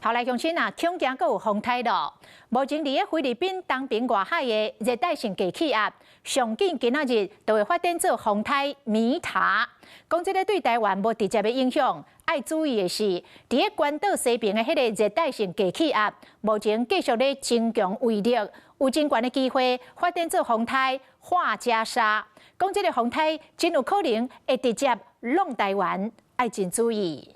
后来乡亲啊，恐惊阁有风台咯。目前伫菲律宾东边外海的热带性低气压，上紧今仔日就会发展做风台米塔。讲这个对台湾无直接的影响，爱注意的是，伫关岛西边的迄个热带性低气压，目前继续咧增强威力，有真悬的机会发展做风台化加沙。讲这个风台真有可能会直接弄台湾，爱真注意。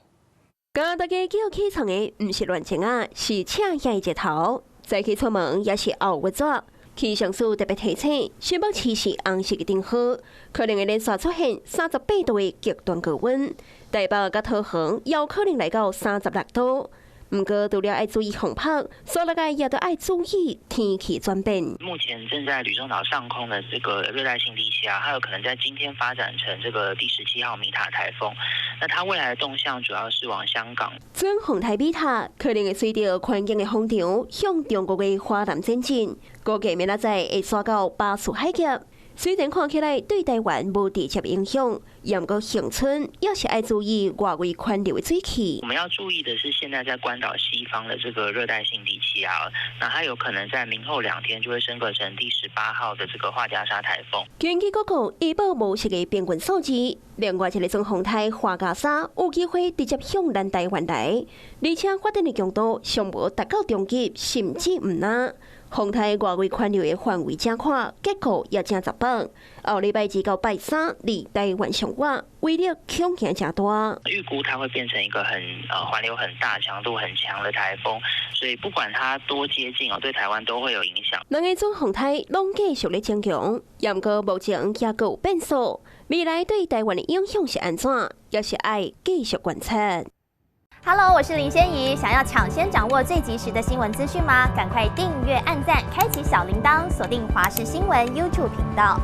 甲大家叫起床的，毋是乱情啊，是赤下日头。早起出门也是熬月热。气象署特别提醒，新北市是红色的灯号，可能会连续出现38度的极端高温。台北甲桃园有可能来到36度。 不过，除了爱注意风暴，所有个也都爱注意天气转变。目前正在吕宋岛上空的这个热带性低气压，它有可能在今天发展成这个第17号米塔台风。那它未来的动向主要是往香港。准风台米塔可能会随着环境的风潮向中国的华南前进，估计明仔载会刷到巴士海峡。 虽然看起来对台湾无直接影响，也不过恒春也是爱注意外围环流的水汽。我们要注意的是，现在在关岛西方的这个热带性低气压，那它有可能在明后2天就会升格成第18号的这个化加沙台风。根据各国预报模式的平均数字，另外一个中风台化加沙有机会直接向咱台湾来，而且发展的强度尚无达到中级，甚至唔呐。 风台外围环流的范围真宽，结果也真杂绑。后礼拜2到拜3离台湾上远，威力恐惊真大。预估它会变成一个环流很大、强度很强的台风，所以不管它多接近对台湾都会有影响。两个种风台拢继续咧增强，也不过目前也各有变数。未来对台湾的影响是安怎，也是爱继续观察。 Hello， 我是林仙怡。想要抢先掌握最及时的新闻资讯吗？赶快订阅、按赞、开启小铃铛，锁定华视新闻 YouTube 频道。